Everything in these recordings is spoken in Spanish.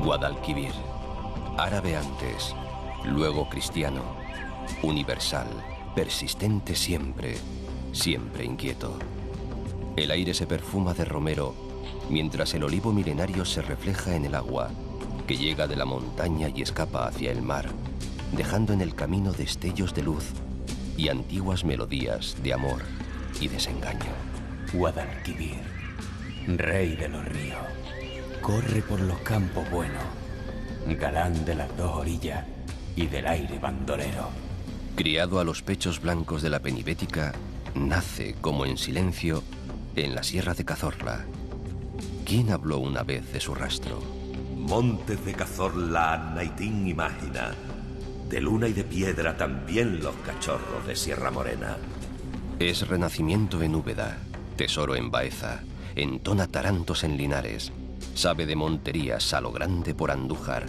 Guadalquivir, árabe antes, luego cristiano, universal, persistente siempre, siempre inquieto. El aire se perfuma de romero, mientras el olivo milenario se refleja en el agua, que llega de la montaña y escapa hacia el mar, dejando en el camino destellos de luz y antiguas melodías de amor y desengaño. Guadalquivir, rey de los ríos, corre por los campos buenos, galán de las dos orillas y del aire bandolero. Criado a los pechos blancos de la penibética, nace, como en silencio, en la sierra de Cazorla. ¿Quién habló una vez de su rastro? Montes de Cazorla, Naitín imagina. De luna y de piedra también los cachorros de Sierra Morena. Es renacimiento en Úbeda, tesoro en Baeza, entona tarantos en Linares, sabe de monterías a lo grande por Andújar,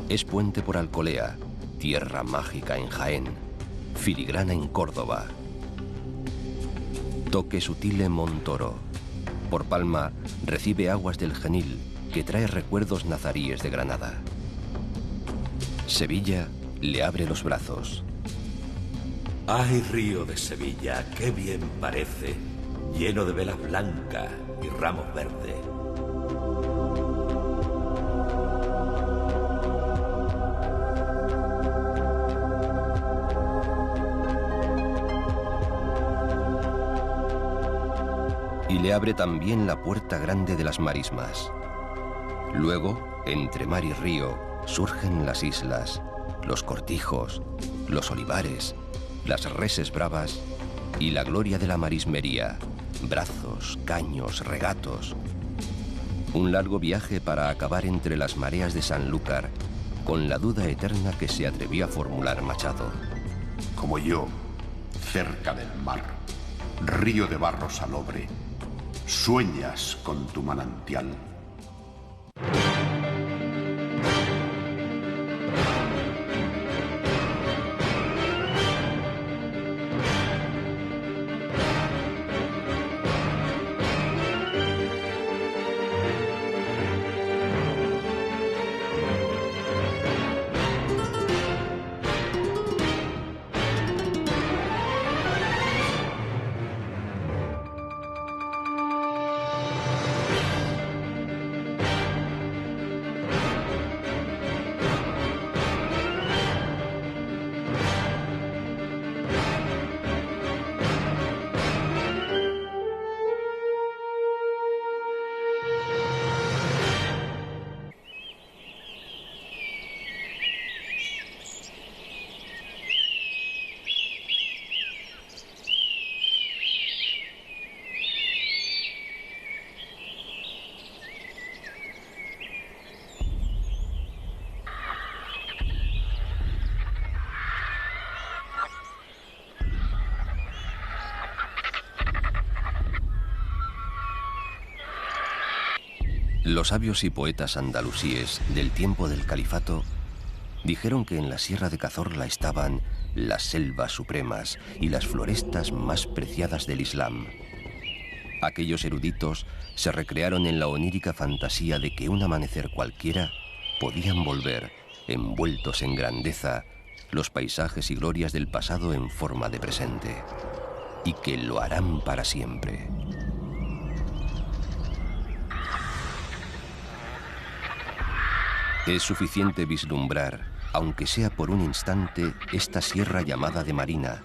es puente por Alcolea, tierra mágica en Jaén, filigrana en Córdoba. Toque sutil en Montoro. Por Palma recibe aguas del Genil, que trae recuerdos nazaríes de Granada. Sevilla le abre los brazos. Ay, río de Sevilla, qué bien parece, lleno de velas blancas y ramos verdes. Y le abre también la puerta grande de las marismas. Luego, entre mar y río, surgen las islas, los cortijos, los olivares, las reses bravas y la gloria de la marismería, brazos, caños, regatos. Un largo viaje para acabar entre las mareas de Sanlúcar, con la duda eterna que se atrevió a formular Machado. Como yo, cerca del mar, río de barro salobre, sueñas con tu manantial. Los sabios y poetas andalusíes del tiempo del califato dijeron que en la sierra de Cazorla estaban las selvas supremas y las florestas más preciadas del Islam. Aquellos eruditos se recrearon en la onírica fantasía de que un amanecer cualquiera podían volver, envueltos en grandeza, los paisajes y glorias del pasado en forma de presente, y que lo harán para siempre. Es suficiente vislumbrar, aunque sea por un instante, esta sierra llamada de Marina,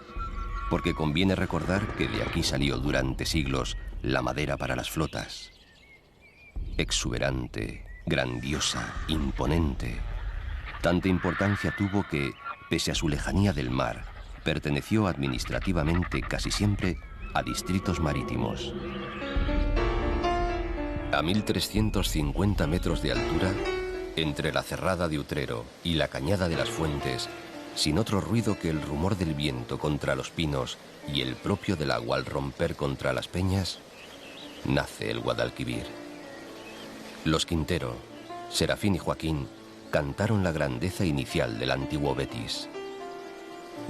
porque conviene recordar que de aquí salió durante siglos la madera para las flotas. Exuberante, grandiosa, imponente. Tanta importancia tuvo que, pese a su lejanía del mar, perteneció administrativamente casi siempre a distritos marítimos. A 1350 metros de altura, entre la cerrada de Utrero y la cañada de las Fuentes, sin otro ruido que el rumor del viento contra los pinos y el propio del agua al romper contra las peñas, nace el Guadalquivir. Los Quintero, Serafín y Joaquín cantaron la grandeza inicial del antiguo Betis.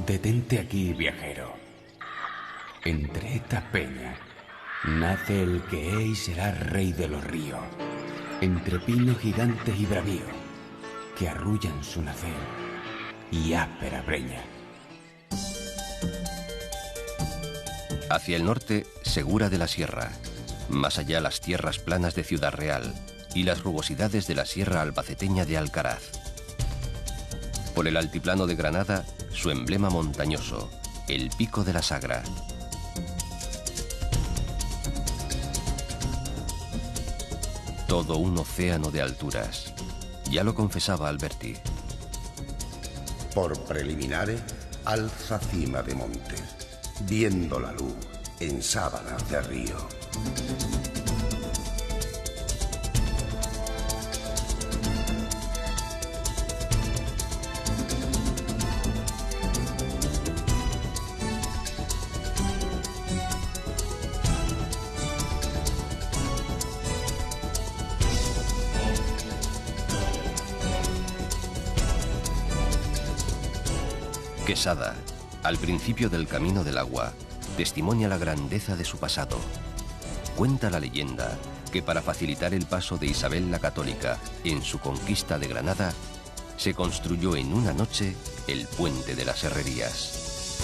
Detente aquí, viajero. Entre estas peñas nace el que es y será rey de los ríos, entre pinos gigantes y bravíos que arrullan su nacer y áspera breña. Hacia el norte, Segura de la Sierra, más allá las tierras planas de Ciudad Real y las rugosidades de la Sierra Albaceteña de Alcaraz. Por el altiplano de Granada, su emblema montañoso, el Pico de la Sagra. Todo un océano de alturas. Ya lo confesaba Alberti. Por preliminares, alza cima de montes, viendo la luz en sábanas de río. Quesada, al principio del Camino del Agua, testimonia la grandeza de su pasado. Cuenta la leyenda que para facilitar el paso de Isabel la Católica en su conquista de Granada, se construyó en una noche el Puente de las Herrerías.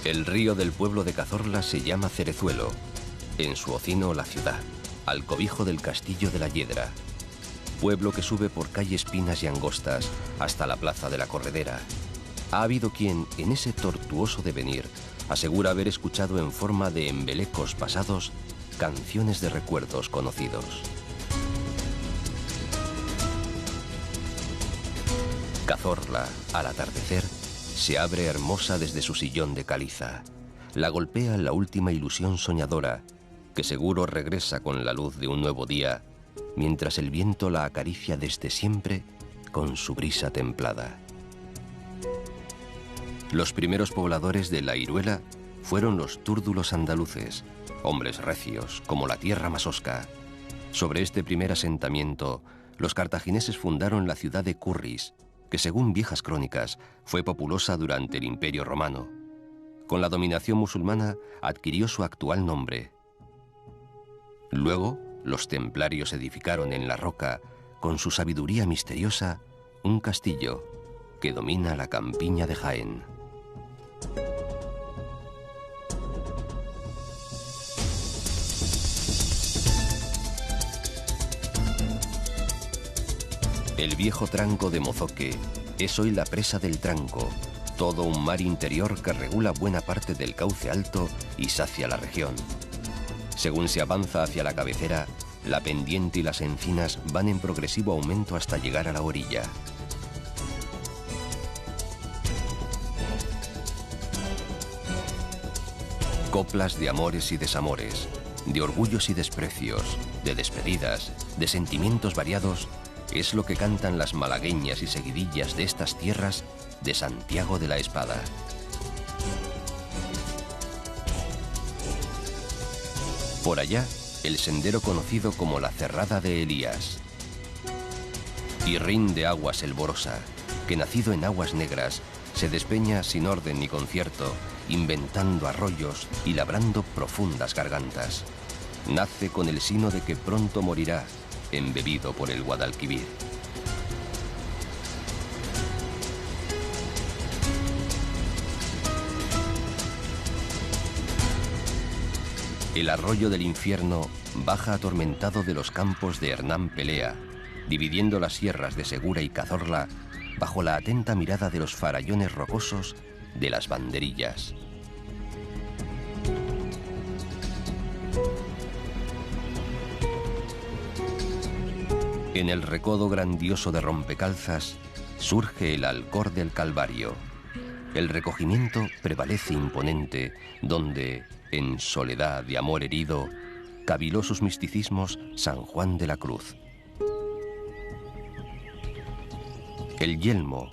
El río del pueblo de Cazorla se llama Cerezuelo, en su ocino la ciudad, al cobijo del castillo de la Hiedra, pueblo que sube por calles pinas y angostas hasta la plaza de la Corredera. Ha habido quien, en ese tortuoso devenir, asegura haber escuchado en forma de embelecos pasados canciones de recuerdos conocidos. Cazorla, al atardecer, se abre hermosa desde su sillón de caliza. La golpea la última ilusión soñadora, que seguro regresa con la luz de un nuevo día, mientras el viento la acaricia desde siempre con su brisa templada. Los primeros pobladores de La Iruela fueron los túrdulos andaluces, hombres recios como la tierra masosca. Sobre este primer asentamiento, los cartagineses fundaron la ciudad de Curris, que según viejas crónicas fue populosa durante el Imperio Romano. Con la dominación musulmana adquirió su actual nombre. Luego, los templarios edificaron en la roca, con su sabiduría misteriosa, un castillo que domina la campiña de Jaén. El viejo tranco de Mozoque es hoy la presa del Tranco, todo un mar interior que regula buena parte del cauce alto y sacia la región. Según se avanza hacia la cabecera, la pendiente y las encinas van en progresivo aumento hasta llegar a la orilla. Coplas de amores y desamores, de orgullos y desprecios, de despedidas, de sentimientos variados, es lo que cantan las malagueñas y seguidillas de estas tierras de Santiago de la Espada. Por allá, el sendero conocido como la Cerrada de Elías. Irrín de aguas elborosa, que nacido en aguas negras, se despeña sin orden ni concierto, inventando arroyos y labrando profundas gargantas. Nace con el sino de que pronto morirá, embebido por el Guadalquivir. El arroyo del infierno baja atormentado de los campos de Hernán Pelea, dividiendo las sierras de Segura y Cazorla bajo la atenta mirada de los farallones rocosos de las banderillas. En el recodo grandioso de Rompecalzas surge el Alcor del Calvario. El recogimiento prevalece imponente, donde, en soledad de amor herido, caviló sus misticismos San Juan de la Cruz. El yelmo,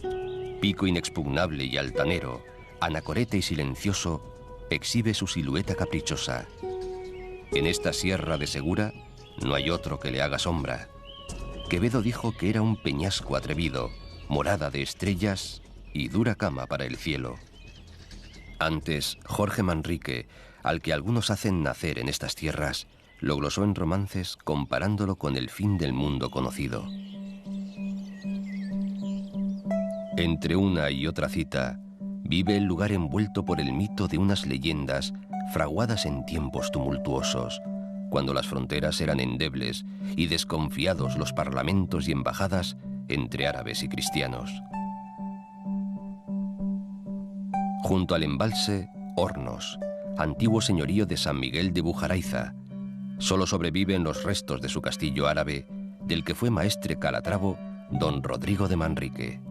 pico inexpugnable y altanero, anacorete y silencioso, exhibe su silueta caprichosa. En esta sierra de Segura no hay otro que le haga sombra. Quevedo dijo que era un peñasco atrevido, morada de estrellas y dura cama para el cielo. Antes, Jorge Manrique, al que algunos hacen nacer en estas tierras, lo glosó en romances comparándolo con el fin del mundo conocido. Entre una y otra cita, vive el lugar envuelto por el mito de unas leyendas fraguadas en tiempos tumultuosos, cuando las fronteras eran endebles y desconfiados los parlamentos y embajadas entre árabes y cristianos. Junto al embalse, Hornos, antiguo señorío de San Miguel de Bujaraiza. Solo sobreviven los restos de su castillo árabe, del que fue maestre calatravo don Rodrigo de Manrique.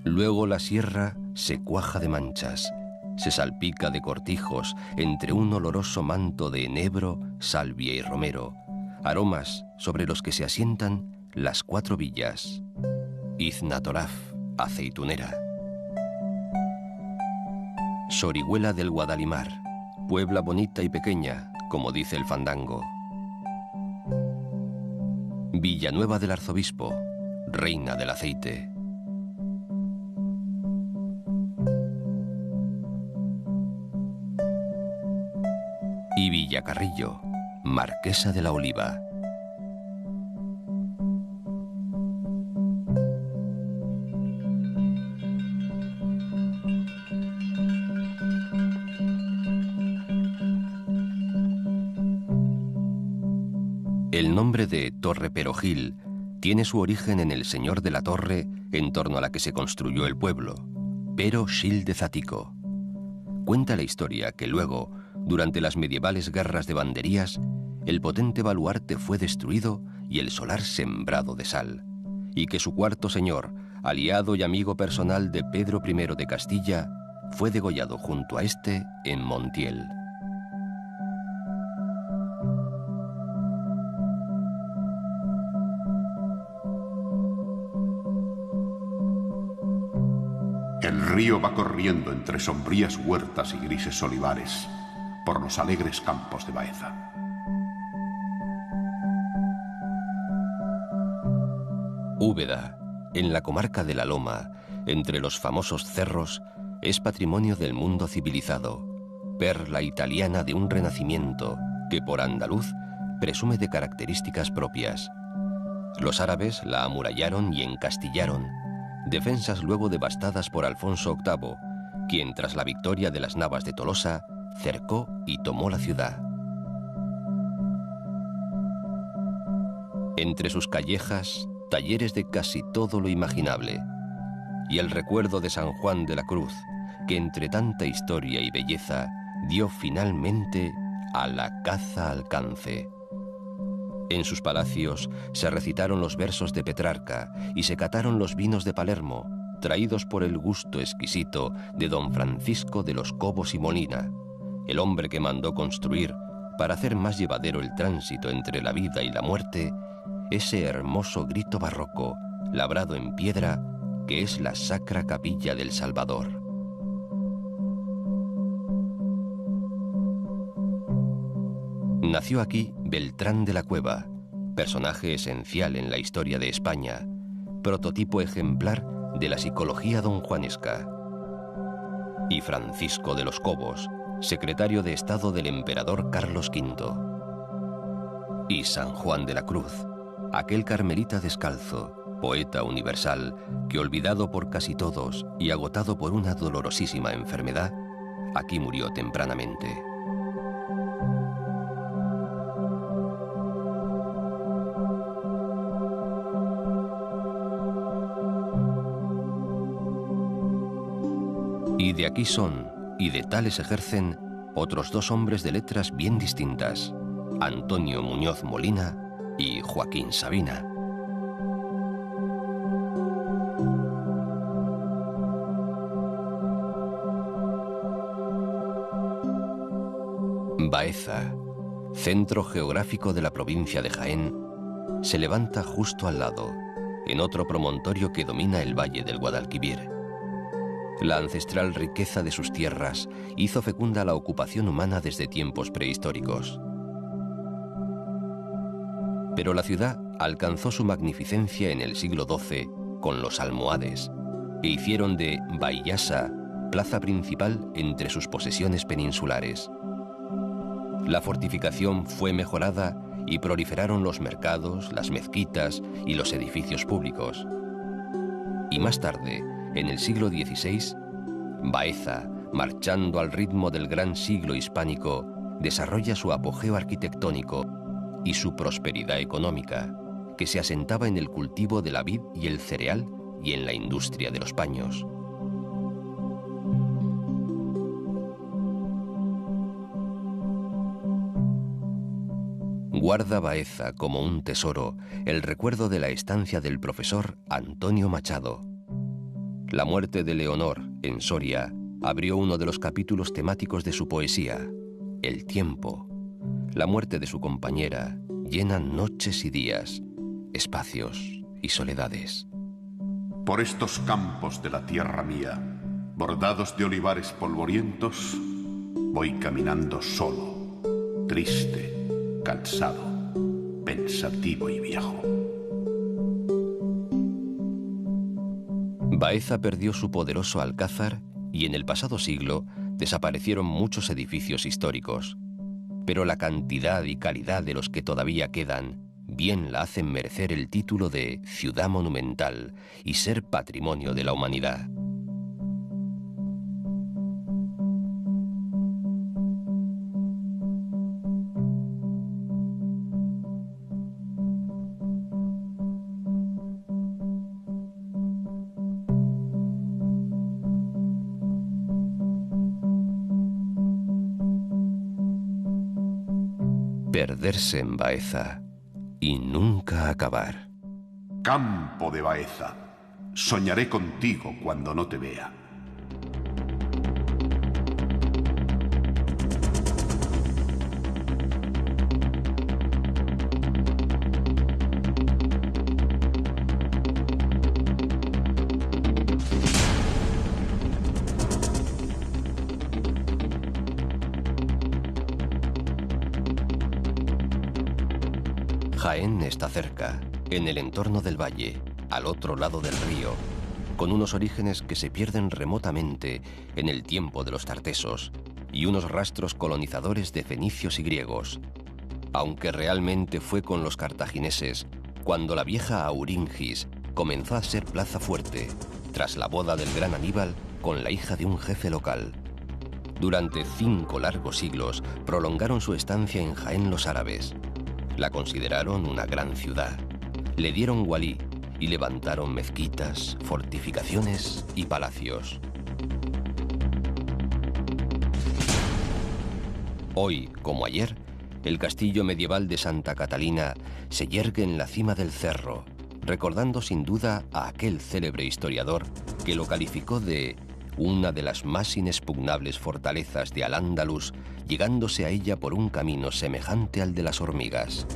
Luego la sierra se cuaja de manchas, se salpica de cortijos entre un oloroso manto de enebro, salvia y romero, aromas sobre los que se asientan las 4 villas. Iznatoraf, aceitunera. Sorihuela del Guadalimar, Puebla bonita y pequeña, como dice el fandango. Villanueva del Arzobispo, reina del aceite. Y Villacarrillo, marquesa de la Oliva. El nombre de Torre Perogil tiene su origen en el señor de la torre en torno a la que se construyó el pueblo, Pero Gil de Zatico. Cuenta la historia que luego, durante las medievales guerras de banderías, el potente baluarte fue destruido y el solar sembrado de sal, y que su cuarto señor, aliado y amigo personal de Pedro I de Castilla, fue degollado junto a este en Montiel. El río va corriendo entre sombrías huertas y grises olivares por los alegres campos de Baeza. Úbeda, en la comarca de la Loma, entre los famosos cerros, es patrimonio del mundo civilizado, perla italiana de un renacimiento que por andaluz presume de características propias. Los árabes la amurallaron y encastillaron, defensas luego devastadas por Alfonso VIII, quien tras la victoria de las Navas de Tolosa cercó y tomó la ciudad. Entre sus callejas, talleres de casi todo lo imaginable, y el recuerdo de San Juan de la Cruz, que entre tanta historia y belleza dio finalmente a la caza alcance. En sus palacios se recitaron los versos de Petrarca y se cataron los vinos de Palermo, traídos por el gusto exquisito de don Francisco de los Cobos y Molina, el hombre que mandó construir, para hacer más llevadero el tránsito entre la vida y la muerte, ese hermoso grito barroco, labrado en piedra, que es la Sacra Capilla del Salvador. Nació aquí Beltrán de la Cueva, personaje esencial en la historia de España, prototipo ejemplar de la psicología donjuanesca. Y Francisco de los Cobos, secretario de Estado del emperador Carlos V. Y San Juan de la Cruz, aquel carmelita descalzo, poeta universal, que olvidado por casi todos y agotado por una dolorosísima enfermedad, aquí murió tempranamente. Y de aquí son, y de tales ejercen, otros 2 hombres de letras bien distintas, Antonio Muñoz Molina y Joaquín Sabina. Baeza, centro geográfico de la provincia de Jaén, se levanta justo al lado, en otro promontorio que domina el valle del Guadalquivir. La ancestral riqueza de sus tierras hizo fecunda la ocupación humana desde tiempos prehistóricos. Pero la ciudad alcanzó su magnificencia en el siglo XII con los almohades, e hicieron de Baiyasa plaza principal entre sus posesiones peninsulares. La fortificación fue mejorada y proliferaron los mercados, las mezquitas y los edificios públicos. Y más tarde, en el siglo XVI, Baeza, marchando al ritmo del gran siglo hispánico, desarrolla su apogeo arquitectónico y su prosperidad económica, que se asentaba en el cultivo de la vid y el cereal y en la industria de los paños. Guarda Baeza como un tesoro el recuerdo de la estancia del profesor Antonio Machado. La muerte de Leonor, en Soria, abrió uno de los capítulos temáticos de su poesía, El tiempo. La muerte de su compañera llena noches y días, espacios y soledades. Por estos campos de la tierra mía, bordados de olivares polvorientos, voy caminando solo, triste, cansado, pensativo y viejo. Baeza perdió su poderoso alcázar y en el pasado siglo desaparecieron muchos edificios históricos. Pero la cantidad y calidad de los que todavía quedan bien la hacen merecer el título de ciudad monumental y ser patrimonio de la humanidad. Perderse en Baeza y nunca acabar. Campo de Baeza, soñaré contigo cuando no te vea. Jaén está cerca, en el entorno del valle, al otro lado del río, con unos orígenes que se pierden remotamente en el tiempo de los tartesos y unos rastros colonizadores de fenicios y griegos, aunque realmente fue con los cartagineses cuando la vieja Auringis comenzó a ser plaza fuerte, tras la boda del gran Aníbal con la hija de un jefe local. Durante 5 largos siglos prolongaron su estancia en Jaén los árabes. La consideraron una gran ciudad, le dieron walí y levantaron mezquitas, fortificaciones y palacios. Hoy, como ayer, el castillo medieval de Santa Catalina se yergue en la cima del cerro, recordando sin duda a aquel célebre historiador que lo calificó de una de las más inexpugnables fortalezas de Al-Ándalus, llegándose a ella por un camino semejante al de las hormigas.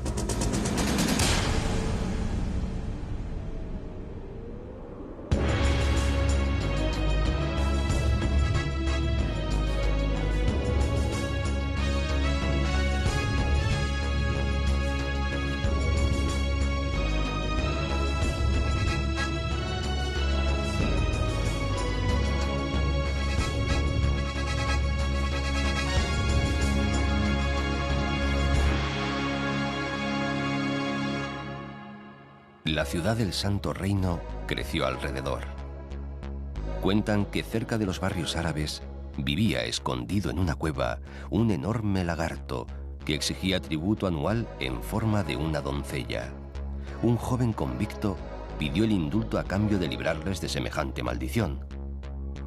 La ciudad del Santo Reino creció alrededor. Cuentan que cerca de los barrios árabes vivía escondido en una cueva un enorme lagarto que exigía tributo anual en forma de una doncella. Un joven convicto pidió el indulto a cambio de librarles de semejante maldición.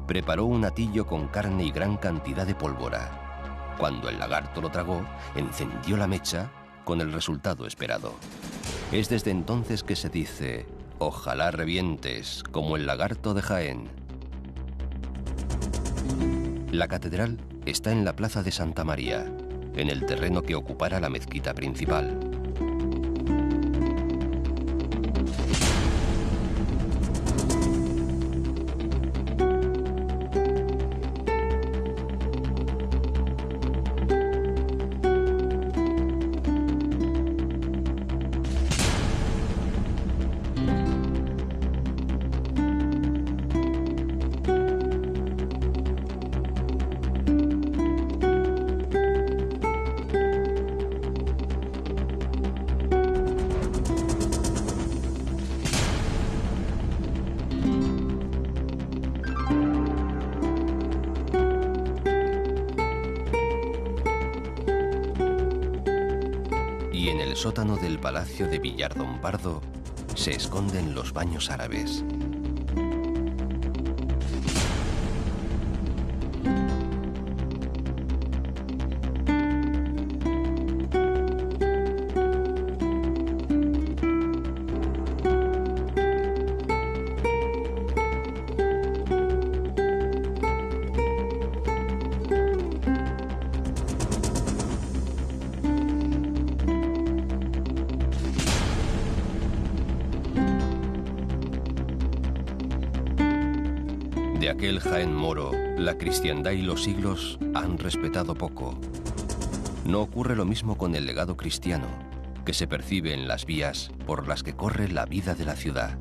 Preparó un hatillo con carne y gran cantidad de pólvora. Cuando el lagarto lo tragó, encendió la mecha con el resultado esperado. Es desde entonces que se dice: ojalá revientes como el lagarto de Jaén. La catedral está en la plaza de Santa María, en el terreno que ocupara la mezquita principal. sótano del Palacio de Villardón Pardo se esconden los baños árabes. De aquel Jaén moro, la cristiandad y los siglos han respetado poco. No ocurre lo mismo con el legado cristiano, que se percibe en las vías por las que corre la vida de la ciudad.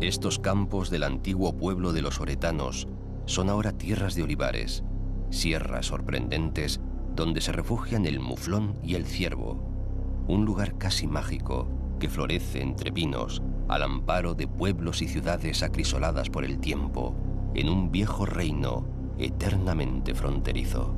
Estos campos del antiguo pueblo de los oretanos son ahora tierras de olivares, sierras sorprendentes donde se refugian el muflón y el ciervo, un lugar casi mágico que florece entre pinos al amparo de pueblos y ciudades acrisoladas por el tiempo, en un viejo reino eternamente fronterizo.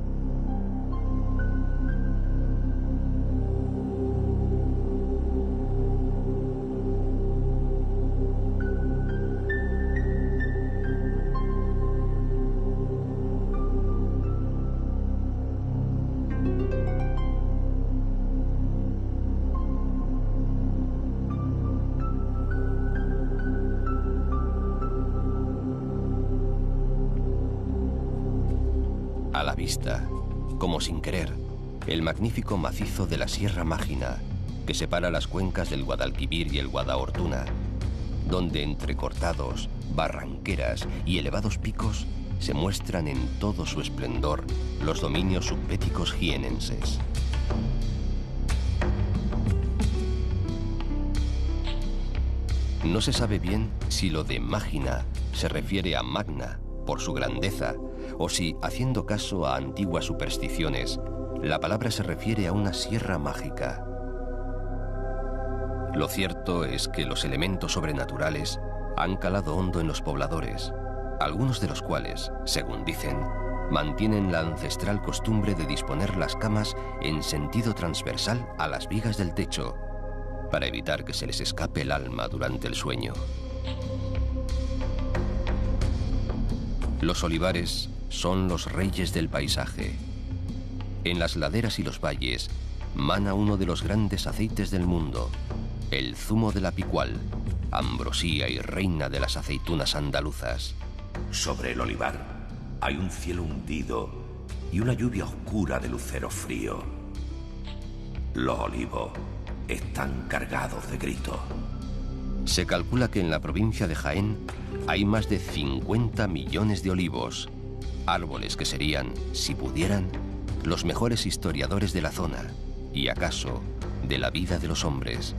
A la vista, como sin querer, el magnífico macizo de la Sierra Mágina que separa las cuencas del Guadalquivir y el Guadahortuna, donde entrecortados, barranqueras y elevados picos se muestran en todo su esplendor los dominios subbéticos jienenses. No se sabe bien si lo de Mágina se refiere a Magna por su grandeza, o si, haciendo caso a antiguas supersticiones, la palabra se refiere a una sierra mágica. Lo cierto es que los elementos sobrenaturales han calado hondo en los pobladores, algunos de los cuales, según dicen, mantienen la ancestral costumbre de disponer las camas en sentido transversal a las vigas del techo, para evitar que se les escape el alma durante el sueño. Los olivares son los reyes del paisaje. En las laderas y los valles mana uno de los grandes aceites del mundo, el zumo de la picual, ambrosía y reina de las aceitunas andaluzas. Sobre el olivar hay un cielo hundido y una lluvia oscura de lucero frío. Los olivos están cargados de grito. Se calcula que en la provincia de Jaén hay más de 50 millones de olivos, árboles que serían, si pudieran, los mejores historiadores de la zona y, acaso, de la vida de los hombres.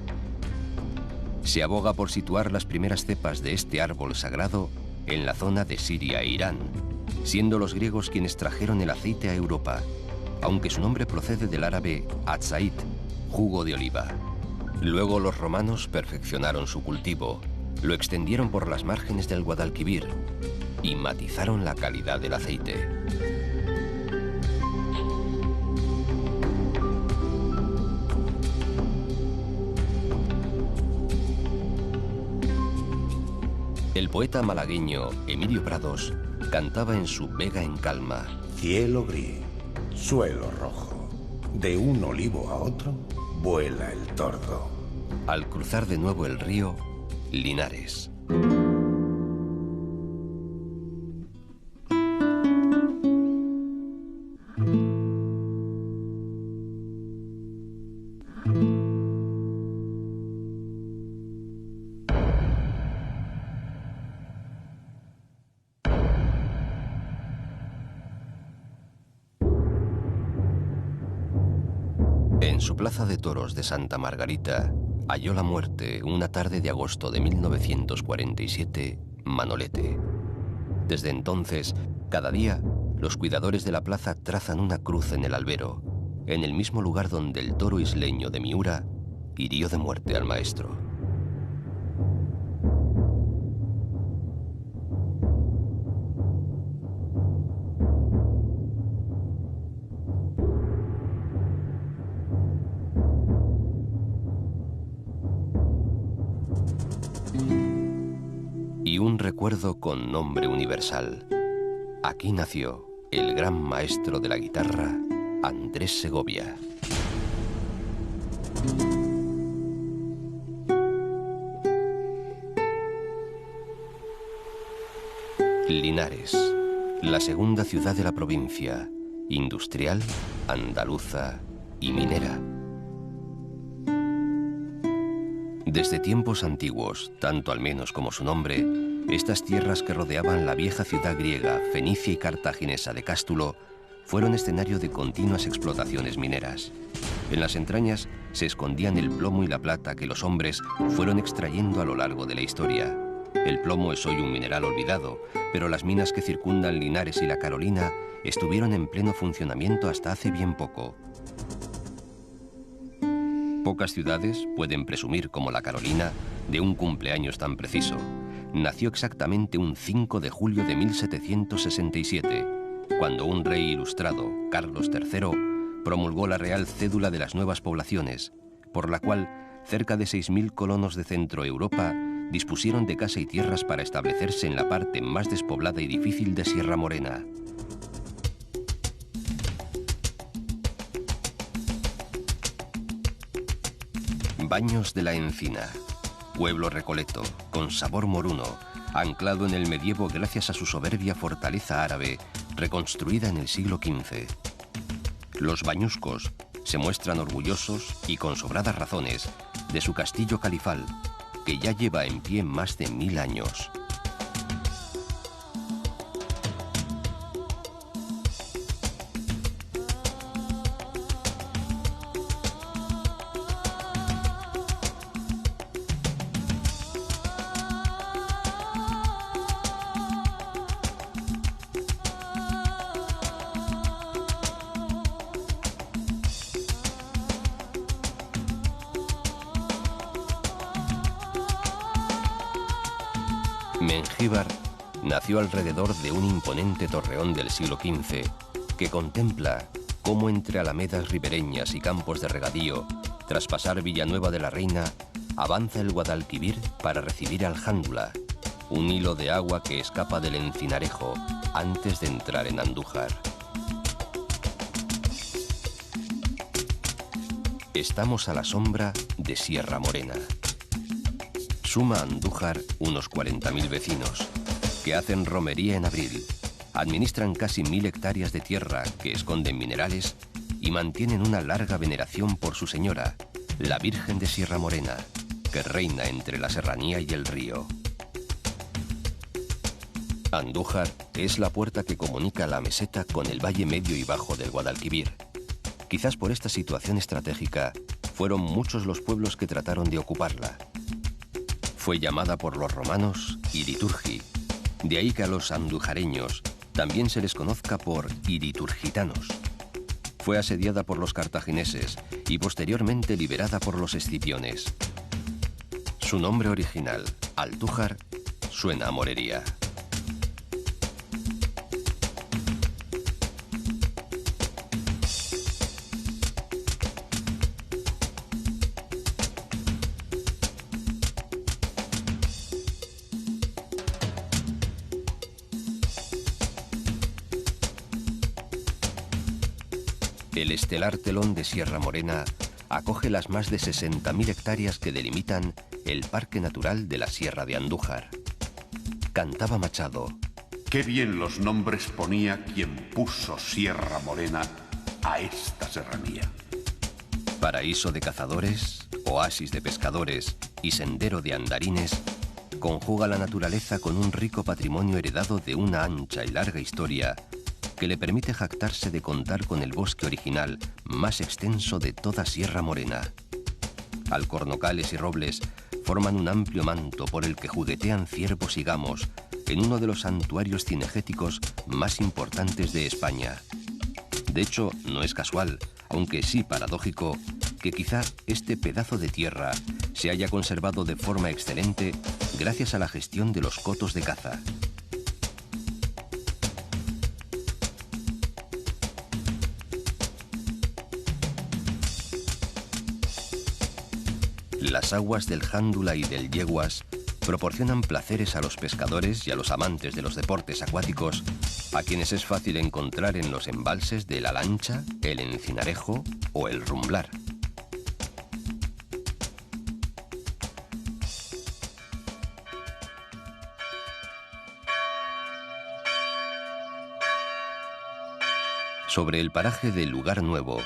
Se aboga por situar las primeras cepas de este árbol sagrado en la zona de Siria e Irán, siendo los griegos quienes trajeron el aceite a Europa, aunque su nombre procede del árabe atzait, jugo de oliva. Luego los romanos perfeccionaron su cultivo, lo extendieron por las márgenes del Guadalquivir y matizaron la calidad del aceite. El poeta malagueño Emilio Prados cantaba en su Vega en Calma: cielo gris, suelo rojo, de un olivo a otro vuela el tordo. Al cruzar de nuevo el río Linares. En su plaza de toros de Santa Margarita halló la muerte una tarde de agosto de 1947 Manolete. Desde entonces, cada día, los cuidadores de la plaza trazan una cruz en el albero, en el mismo lugar donde el toro isleño de Miura hirió de muerte al maestro. Y un recuerdo con nombre universal. Aquí nació el gran maestro de la guitarra, Andrés Segovia. Linares, la segunda ciudad de la provincia, industrial, andaluza y minera. Desde tiempos antiguos, tanto al menos como su nombre, estas tierras que rodeaban la vieja ciudad griega, fenicia y cartaginesa de Cástulo fueron escenario de continuas explotaciones mineras. En las entrañas se escondían el plomo y la plata que los hombres fueron extrayendo a lo largo de la historia. El plomo es hoy un mineral olvidado, pero las minas que circundan Linares y la Carolina estuvieron en pleno funcionamiento hasta hace bien poco. Pocas ciudades pueden presumir, como la Carolina, de un cumpleaños tan preciso. Nació exactamente un 5 de julio de 1767, cuando un rey ilustrado, Carlos III, promulgó la Real Cédula de las Nuevas Poblaciones, por la cual cerca de 6.000 colonos de Centro Europa dispusieron de casa y tierras para establecerse en la parte más despoblada y difícil de Sierra Morena. Baños de la Encina, pueblo recoleto, con sabor moruno, anclado en el medievo gracias a su soberbia fortaleza árabe, reconstruida en el siglo XV. Los bañuscos se muestran orgullosos y con sobradas razones de su castillo califal, que ya lleva en pie más de 1000 años. Mengíbar nació alrededor de un imponente torreón del siglo XV que contempla cómo entre alamedas ribereñas y campos de regadío, tras pasar Villanueva de la Reina, avanza el Guadalquivir para recibir al Jándula, un hilo de agua que escapa del Encinarejo antes de entrar en Andújar. Estamos a la sombra de Sierra Morena. Suma Andújar unos 40.000 vecinos, que hacen romería en abril, administran casi 1000 hectáreas de tierra que esconden minerales y mantienen una larga veneración por su señora, la Virgen de Sierra Morena, que reina entre la serranía y el río. Andújar es la puerta que comunica la meseta con el valle medio y bajo del Guadalquivir. Quizás por esta situación estratégica, fueron muchos los pueblos que trataron de ocuparla. Fue llamada por los romanos Iriturgi, de ahí que a los andujareños también se les conozca por iriturgitanos. Fue asediada por los cartagineses y posteriormente liberada por los escipiones. Su nombre original, Altújar, suena a morería. El estelar telón de Sierra Morena acoge las más de 60.000 hectáreas que delimitan el Parque Natural de la Sierra de Andújar. Cantaba Machado: qué bien los nombres ponía quien puso Sierra Morena a esta serranía. Paraíso de cazadores, oasis de pescadores y sendero de andarines, conjuga la naturaleza con un rico patrimonio heredado de una ancha y larga historia que le permite jactarse de contar con el bosque original más extenso de toda Sierra Morena. Alcornocales y robles forman un amplio manto por el que juguetean ciervos y gamos, en uno de los santuarios cinegéticos más importantes de España. De hecho, no es casual, aunque sí paradójico, que quizá este pedazo de tierra se haya conservado de forma excelente gracias a la gestión de los cotos de caza. Las aguas del Jándula y del Yeguas proporcionan placeres a los pescadores y a los amantes de los deportes acuáticos, a quienes es fácil encontrar en los embalses de La Lancha, el Encinarejo o el Rumblar. Sobre el paraje del Lugar Nuevo,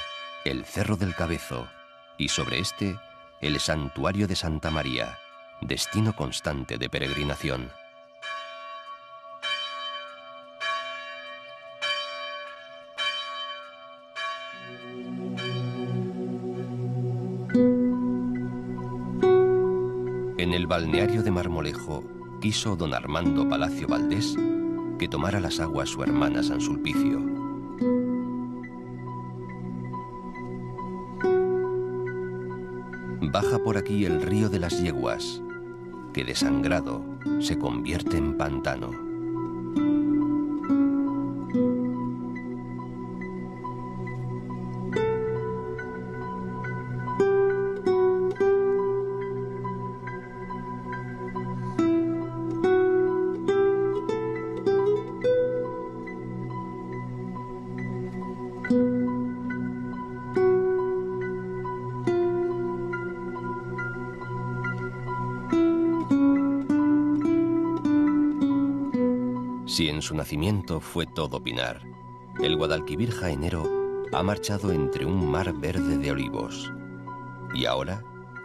el Cerro del Cabezo, y sobre este, el Santuario de Santa María, destino constante de peregrinación. En el balneario de Marmolejo quiso don Armando Palacio Valdés que tomara las aguas su hermana San Sulpicio. Baja por aquí el río de las Yeguas, que desangrado se convierte en pantano. Si en su nacimiento fue todo pinar, el Guadalquivir jaenero ha marchado entre un mar verde de olivos. Y ahora,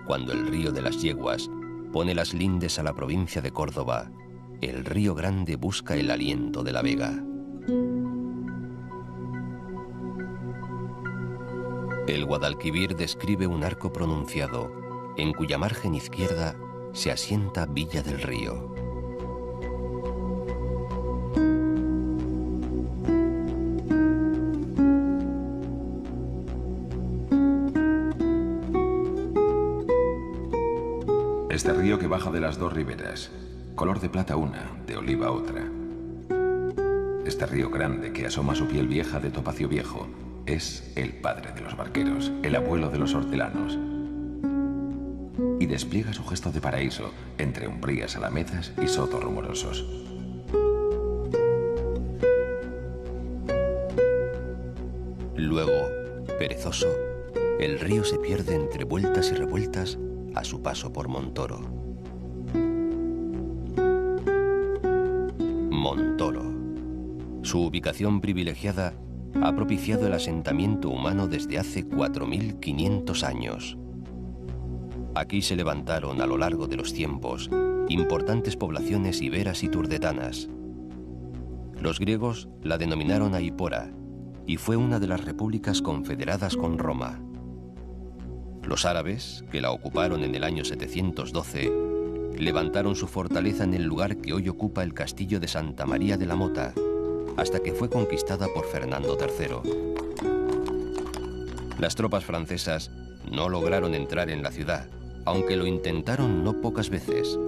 cuando el río de las Yeguas pone las lindes a la provincia de Córdoba, el río Grande busca el aliento de la Vega. El Guadalquivir describe un arco pronunciado, en cuya margen izquierda se asienta Villa del Río. Este río que baja de las dos riberas, color de plata una, de oliva otra. Este río grande que asoma su piel vieja de topacio viejo es el padre de los barqueros, el abuelo de los hortelanos. Y despliega su gesto de paraíso entre umbrías alamedas y sotos rumorosos. Luego, perezoso, el río se pierde entre vueltas y revueltas a su paso por Montoro. Montoro. Su ubicación privilegiada ha propiciado el asentamiento humano desde hace 4.500 años. Aquí se levantaron a lo largo de los tiempos importantes poblaciones iberas y turdetanas. Los griegos la denominaron Aipora y fue una de las repúblicas confederadas con Roma. Los árabes, que la ocuparon en el año 712, levantaron su fortaleza en el lugar que hoy ocupa el castillo de Santa María de la Mota, hasta que fue conquistada por Fernando III. Las tropas francesas no lograron entrar en la ciudad, aunque lo intentaron no pocas veces.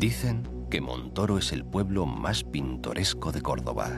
Dicen que Montoro es el pueblo más pintoresco de Córdoba.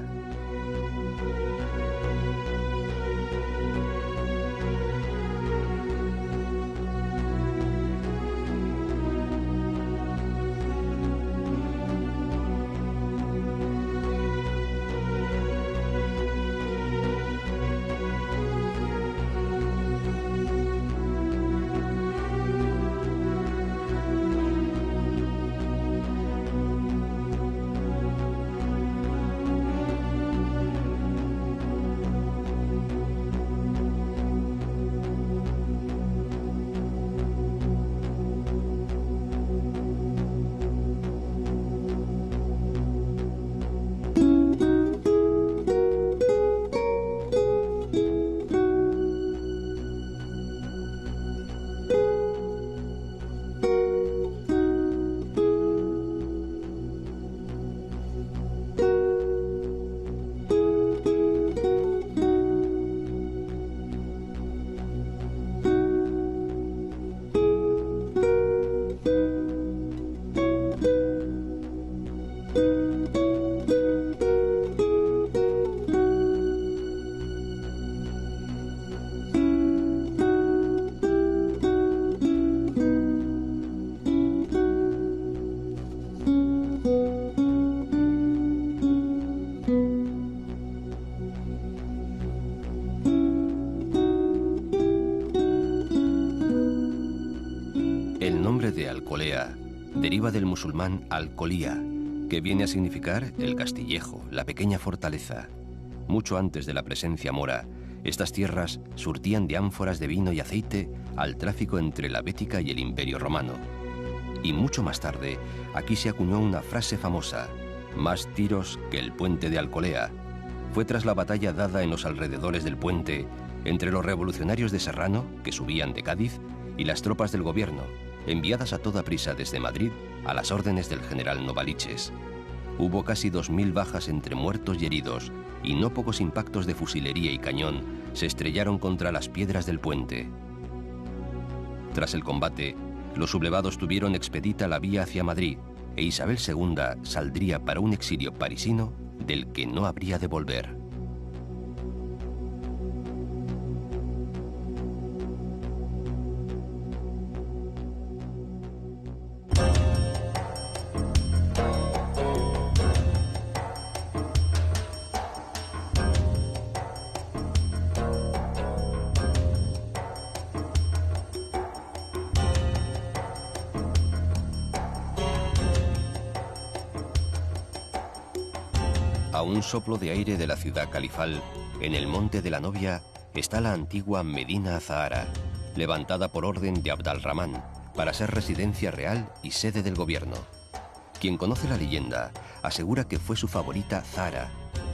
El nombre de Alcolea deriva del musulmán Alcolía, que viene a significar el castillejo, la pequeña fortaleza. Mucho antes de la presencia mora, estas tierras surtían de ánforas de vino y aceite al tráfico entre la Bética y el Imperio Romano. Y mucho más tarde, aquí se acuñó una frase famosa: más tiros que el puente de Alcolea. Fue tras la batalla dada en los alrededores del puente entre los revolucionarios de Serrano, que subían de Cádiz, y las tropas del gobierno, enviadas a toda prisa desde Madrid a las órdenes del general Novaliches. Hubo casi 2000 bajas entre muertos y heridos, y no pocos impactos de fusilería y cañón se estrellaron contra las piedras del puente. Tras el combate, los sublevados tuvieron expedita la vía hacia Madrid, e Isabel II saldría para un exilio parisino del que no habría de volver. A un soplo de aire de la ciudad califal, en el Monte de la Novia, está la antigua Medina Azahara, levantada por orden de Abd al-Rahman para ser residencia real y sede del gobierno. Quien conoce la leyenda asegura que fue su favorita Zahra,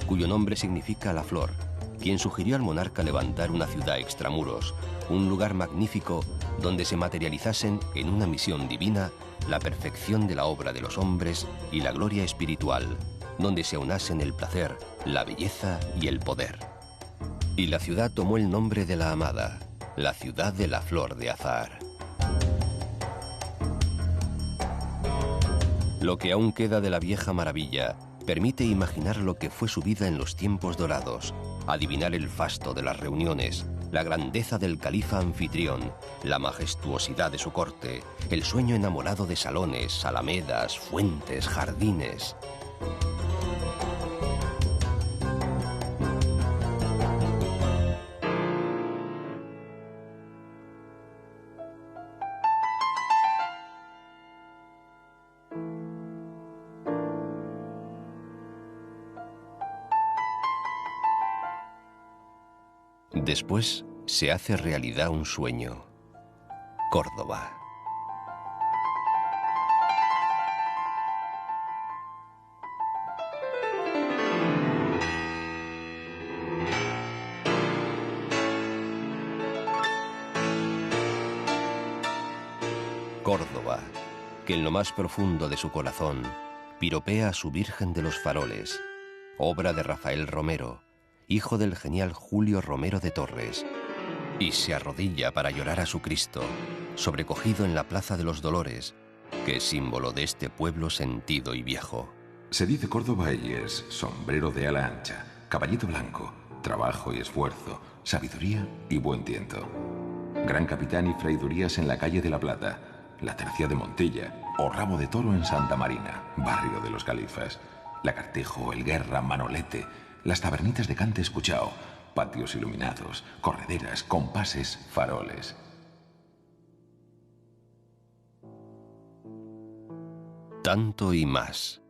cuyo nombre significa la flor, quien sugirió al monarca levantar una ciudad extramuros, un lugar magnífico donde se materializasen en una misión divina la perfección de la obra de los hombres y la gloria espiritual, donde se aunasen el placer, la belleza y el poder. Y la ciudad tomó el nombre de la amada, la ciudad de la flor de azahar. Lo que aún queda de la vieja maravilla permite imaginar lo que fue su vida en los tiempos dorados, adivinar el fasto de las reuniones, la grandeza del califa anfitrión, la majestuosidad de su corte, el sueño enamorado de salones, alamedas, fuentes, jardines. Después se hace realidad un sueño. Córdoba. Córdoba, que en lo más profundo de su corazón piropea a su Virgen de los Faroles, obra de Rafael Romero, hijo del genial Julio Romero de Torres, y se arrodilla para llorar a su Cristo, sobrecogido en la Plaza de los Dolores, que es símbolo de este pueblo sentido y viejo. Se dice Córdoba y es sombrero de ala ancha, caballito blanco, trabajo y esfuerzo, sabiduría y buen tiento. Gran capitán y fraidurías en la calle de la Plata, la Tercia de Montilla o Rabo de Toro en Santa Marina, barrio de los Califas, Lagartejo, El Guerra, Manolete, las tabernitas de Cante Escuchao, patios iluminados, correderas, compases, faroles. Tanto y más.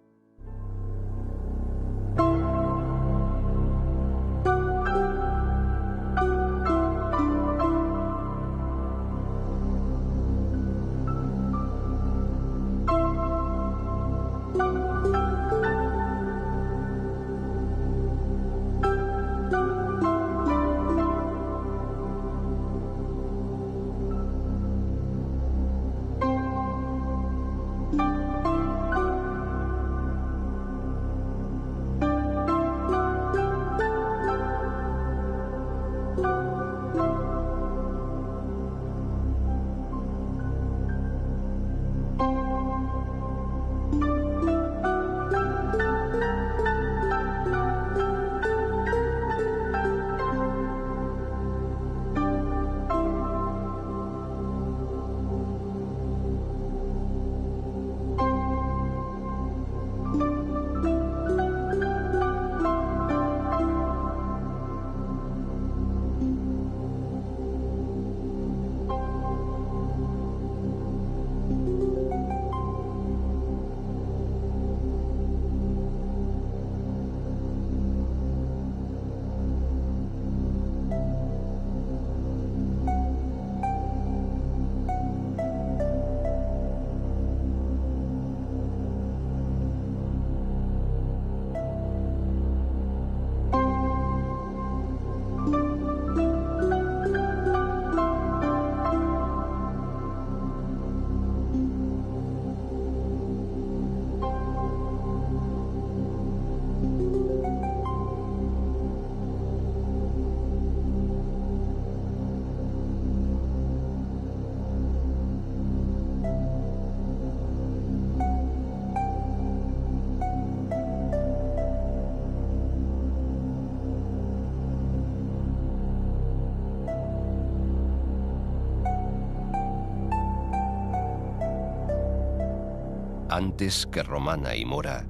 Antes que romana y mora,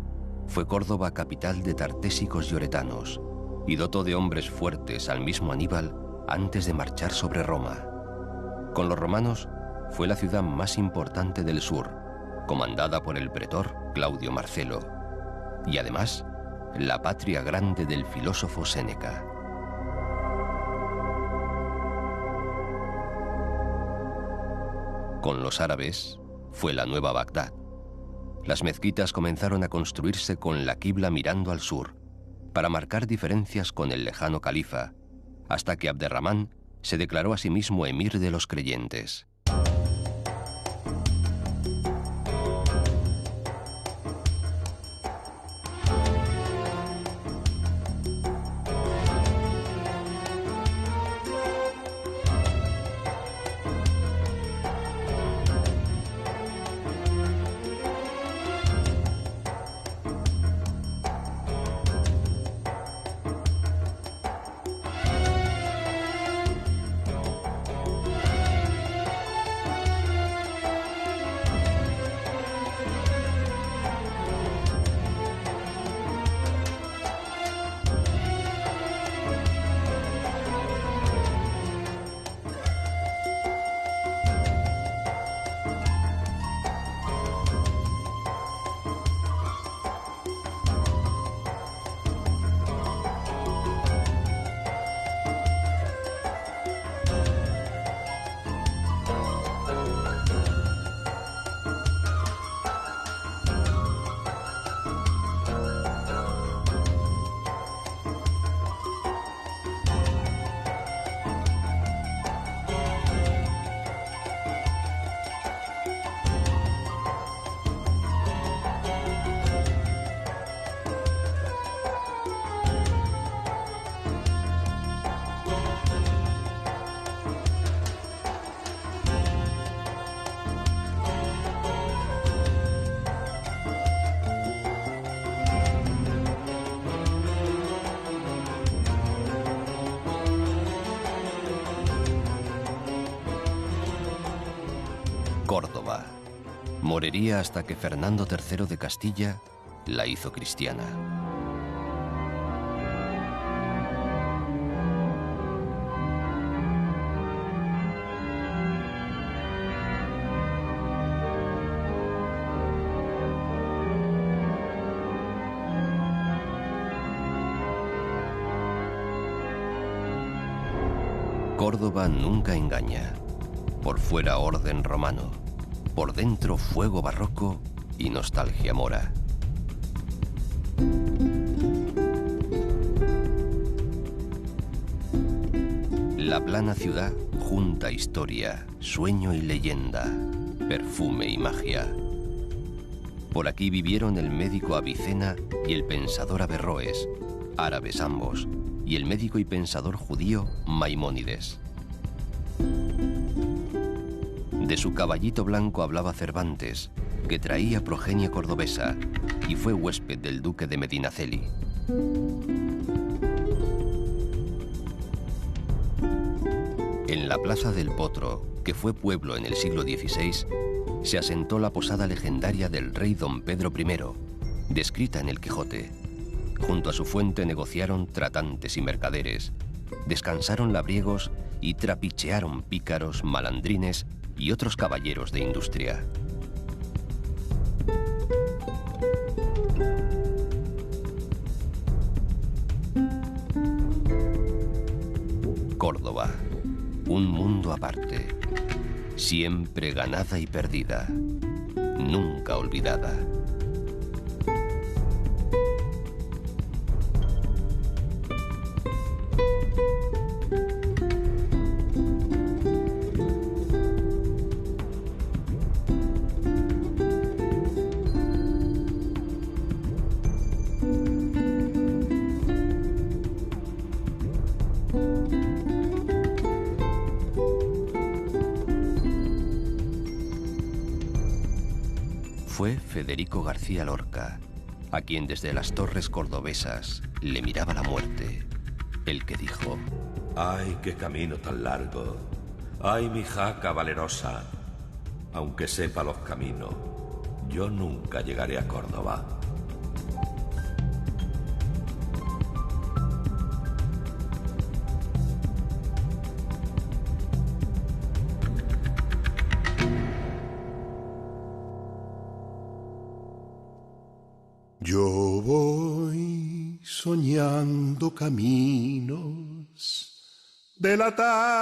fue Córdoba capital de tartésicos y oretanos, y dotó de hombres fuertes al mismo Aníbal antes de marchar sobre Roma. Con los romanos fue la ciudad más importante del sur, comandada por el pretor Claudio Marcelo, y además la patria grande del filósofo Séneca. Con los árabes fue la nueva Bagdad. Las mezquitas comenzaron a construirse con la quibla mirando al sur, para marcar diferencias con el lejano califa, hasta que Abderramán se declaró a sí mismo emir de los creyentes. Córdoba. Moriría hasta que Fernando III de Castilla la hizo cristiana. Córdoba nunca engaña. Por fuera orden romano, por dentro fuego barroco y nostalgia mora. La plana ciudad junta historia, sueño y leyenda, perfume y magia. Por aquí vivieron el médico Avicena y el pensador Averroes, árabes ambos, y el médico y pensador judío Maimónides. De su caballito blanco hablaba Cervantes, que traía progenie cordobesa y fue huésped del duque de Medinaceli. En la plaza del Potro, que fue pueblo en el siglo XVI, se asentó la posada legendaria del rey don Pedro I, descrita en el Quijote. Junto a su fuente negociaron tratantes y mercaderes, descansaron labriegos y trapichearon pícaros, malandrines y otros caballeros de industria. Córdoba, un mundo aparte, siempre ganada y perdida, nunca olvidada. Fue Federico García Lorca, a quien desde las torres cordobesas le miraba la muerte, el que dijo: ¡Ay, qué camino tan largo! ¡Ay, mi jaca valerosa! Aunque sepa los caminos, Yo nunca llegaré a Córdoba. Yo voy soñando caminos de la tarde.